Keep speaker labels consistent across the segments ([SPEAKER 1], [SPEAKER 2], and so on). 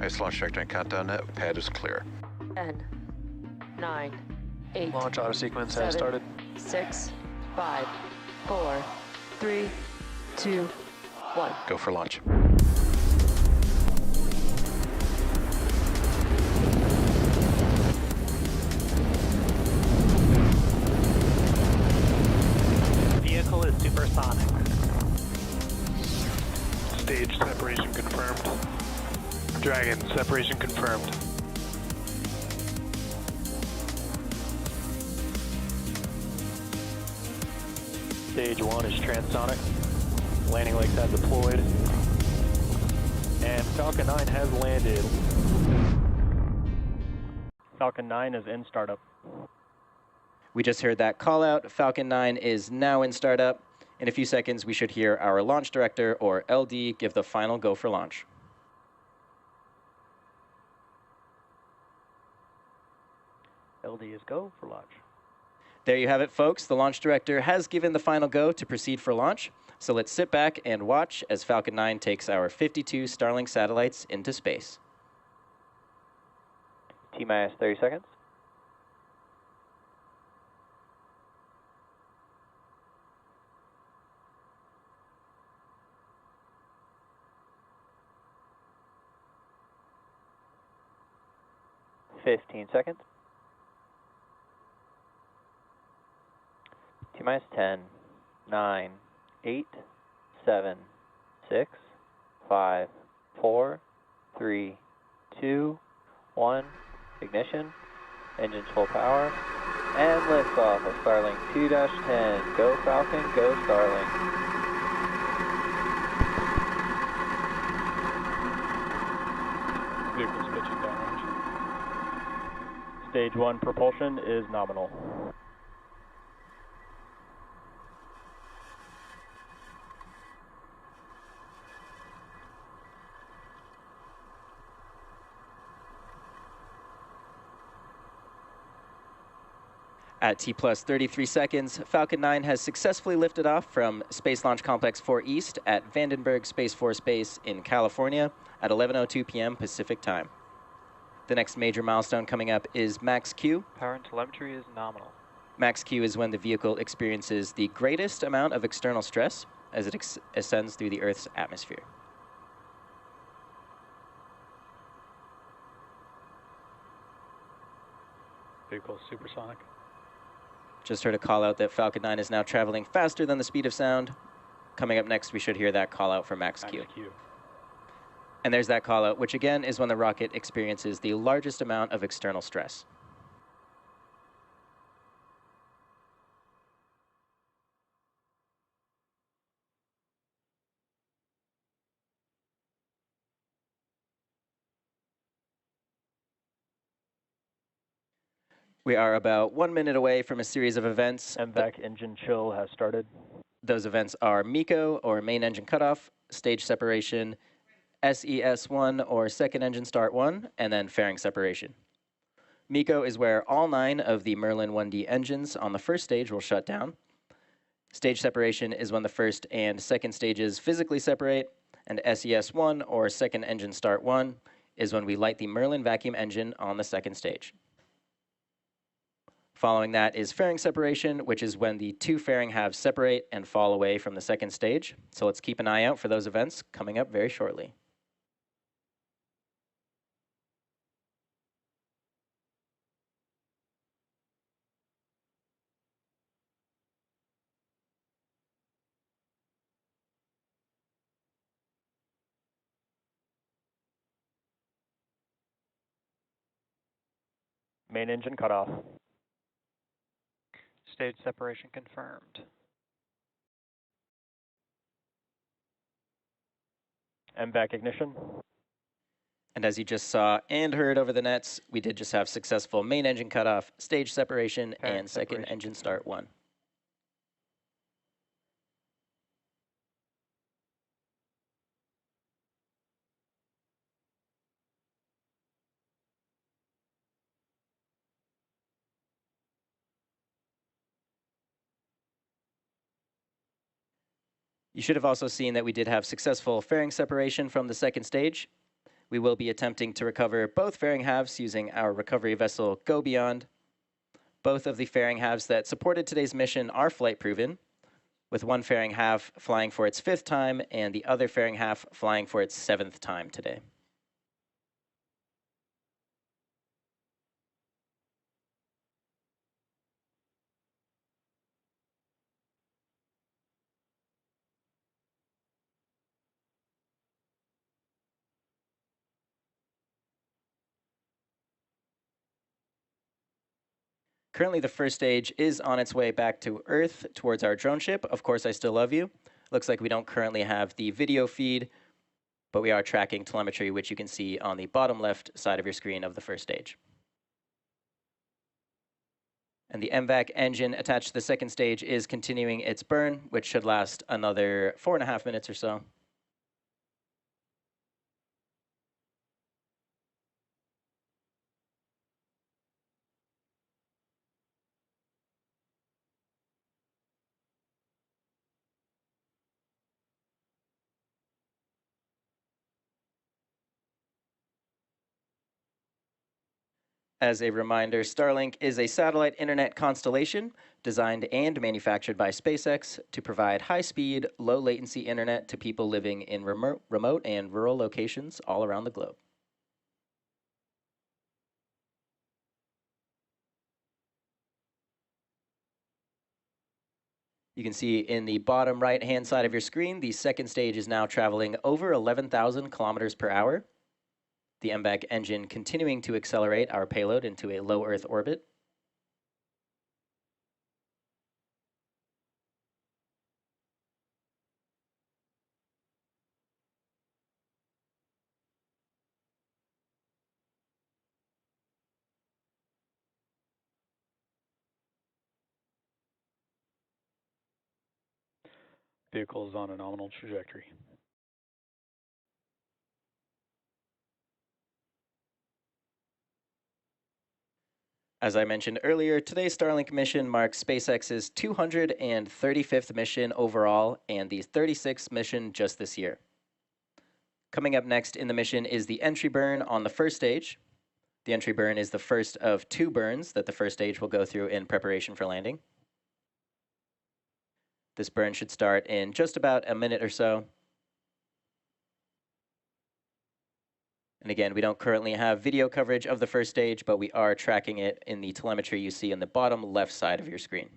[SPEAKER 1] Nice launch trajectory countdown. Pad is clear.
[SPEAKER 2] 10, 9, 8.
[SPEAKER 3] Launch auto sequence
[SPEAKER 2] 7,
[SPEAKER 3] has started.
[SPEAKER 2] 6, 5, 4, 3, 2, 1.
[SPEAKER 1] Go for launch.
[SPEAKER 4] Vehicle is supersonic.
[SPEAKER 3] Stage separation confirmed. Dragon, separation confirmed. Stage 1 is transonic. Landing legs have deployed. And Falcon 9 has landed. Falcon 9 is in startup.
[SPEAKER 5] We just heard that call out. Falcon 9 is now in startup. In a few seconds, we should hear our launch director, or LD, give the final go for launch.
[SPEAKER 4] LD is go for launch.
[SPEAKER 5] There you have it, folks. The launch director has given the final go to proceed for launch. So let's sit back and watch as Falcon 9 takes our 52 Starlink satellites into space.
[SPEAKER 4] T-minus 30 seconds. Fifteen seconds. T-minus 10, 9, 8, 7, 6, 5, 4, 3, 2, 1. Ignition. Engines full power. And liftoff of Starlink 2-10. Go Falcon, go Starlink.
[SPEAKER 3] Vehicle's pitching downrange.
[SPEAKER 4] Stage 1 propulsion is nominal.
[SPEAKER 5] At T plus 33 seconds, Falcon 9 has successfully lifted off from Space Launch Complex 4 East at Vandenberg Space Force Base in California at 11:02 p.m. Pacific Time. The next major milestone coming up is Max Q.
[SPEAKER 4] Power and telemetry is nominal.
[SPEAKER 5] Max Q is when the vehicle experiences the greatest amount of external stress as it ascends through the Earth's atmosphere.
[SPEAKER 3] Vehicle supersonic.
[SPEAKER 5] Just heard a call out that Falcon 9 is now traveling faster than the speed of sound. Coming up next, we should hear that call out for Max Q. And there's that call out, which again is when the rocket experiences the largest amount of external stress. We are about 1 minute away from a series of events.
[SPEAKER 4] MVAC engine chill has started.
[SPEAKER 5] Those events are MECO, or main engine cutoff, stage separation, SES1, or second engine start 1, and then fairing separation. MECO is where all 9 of the Merlin 1D engines on the first stage will shut down. Stage separation is when the first and second stages physically separate, and SES1, or second engine start 1, is when we light the Merlin vacuum engine on the second stage. Following that is fairing separation, which is when the 2 fairing halves separate and fall away from the second stage. So let's keep an eye out for those events coming up very shortly.
[SPEAKER 4] Main engine cutoff. Stage separation confirmed. MVAC ignition.
[SPEAKER 5] And as you just saw and heard over the nets, we did just have successful main engine cutoff, stage separation, and second engine start 1. You should have also seen that we did have successful fairing separation from the second stage. We will be attempting to recover both fairing halves using our recovery vessel Go Beyond. Both of the fairing halves that supported today's mission are flight proven, with one fairing half flying for its 5th time and the other fairing half flying for its 7th time today. Currently, the first stage is on its way back to Earth towards our drone ship. Of course, I still love you. Looks like we don't currently have the video feed, but we are tracking telemetry, which you can see on the bottom left side of your screen of the first stage. And the MVAC engine attached to the second stage is continuing its burn, which should last another 4.5 minutes or so. As a reminder, Starlink is a satellite internet constellation designed and manufactured by SpaceX to provide high-speed, low-latency internet to people living in remote and rural locations all around the globe. You can see in the bottom right-hand side of your screen, the second stage is now traveling over 11,000 kilometers per hour. The MVAC engine continuing to accelerate our payload into a low Earth orbit.
[SPEAKER 3] Vehicle is on a nominal trajectory.
[SPEAKER 5] As I mentioned earlier, today's Starlink mission marks SpaceX's 235th mission overall and the 36th mission just this year. Coming up next in the mission is the entry burn on the first stage. The entry burn is the first of 2 burns that the first stage will go through in preparation for landing. This burn should start in just about a minute or so. And again, we don't currently have video coverage of the first stage, but we are tracking it in the telemetry you see on the bottom left side of your screen.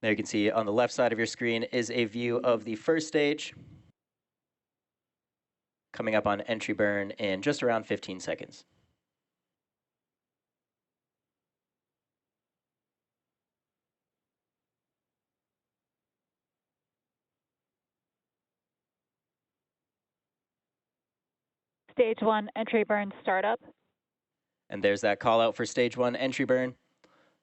[SPEAKER 5] There you can see on the left side of your screen is a view of the first stage, coming up on entry burn in just around 15 seconds.
[SPEAKER 6] Stage 1 entry burn startup.
[SPEAKER 5] And there's that call out for stage 1 entry burn.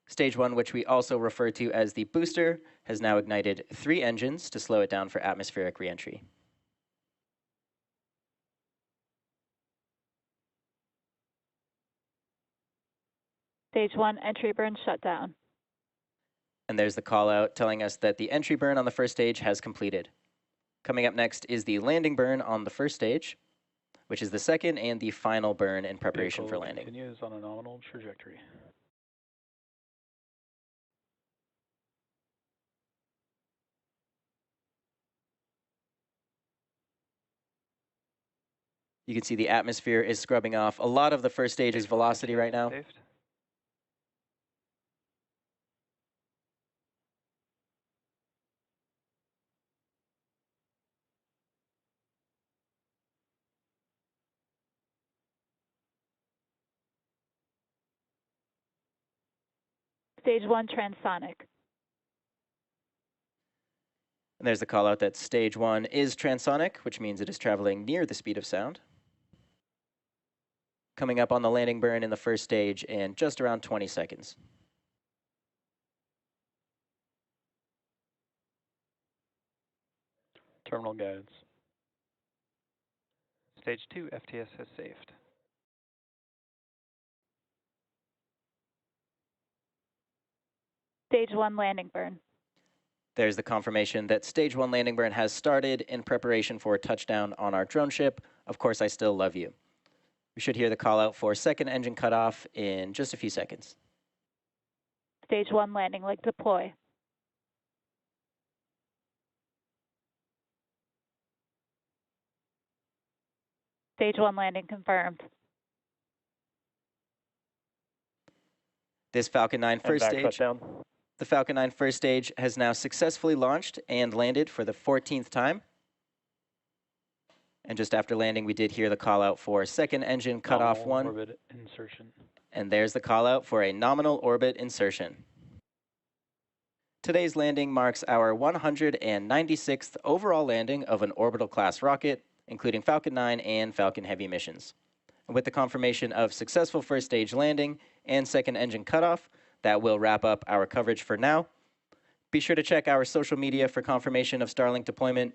[SPEAKER 5] Stage 1, which we also refer to as the booster, has now ignited 3 engines to slow it down for atmospheric reentry.
[SPEAKER 6] Stage 1 entry burn shut down.
[SPEAKER 5] And there's the call out telling us that the entry burn on the first stage has completed. Coming up next is the landing burn on the first stage, which is the second and the final burn in preparation for landing.
[SPEAKER 3] Continues on a nominal trajectory.
[SPEAKER 5] You can see the atmosphere is scrubbing off a lot of the first stage's velocity right now.
[SPEAKER 4] Saved.
[SPEAKER 6] Stage 1 transonic.
[SPEAKER 5] And there's the call out that stage 1 is transonic, which means it is traveling near the speed of sound. Coming up on the landing burn in the first stage in just around 20 seconds.
[SPEAKER 3] Terminal guidance.
[SPEAKER 4] Stage 2 FTS has saved.
[SPEAKER 6] Stage 1 landing burn.
[SPEAKER 5] There's the confirmation that Stage 1 landing burn has started in preparation for touchdown on our drone ship. Of course, I still love you. We should hear the call out for second engine cutoff in just a few seconds.
[SPEAKER 6] Stage 1 landing leg deploy. Stage 1 landing confirmed.
[SPEAKER 5] This Falcon 9 first
[SPEAKER 4] back
[SPEAKER 5] stage.
[SPEAKER 4] shutdown.
[SPEAKER 5] The Falcon 9 first stage has now successfully launched and landed for the 14th time. And just after landing, we did hear the call out for second engine cutoff 1.
[SPEAKER 4] Orbit insertion.
[SPEAKER 5] And there's the call out for a nominal orbit insertion. Today's landing marks our 196th overall landing of an orbital class rocket, including Falcon 9 and Falcon Heavy missions. And with the confirmation of successful first stage landing and second engine cutoff, that will wrap up our coverage for now. Be sure to check our social media for confirmation of Starlink deployment.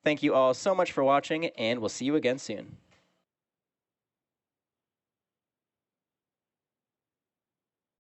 [SPEAKER 5] Thank you all so much for watching, and we'll see you again soon.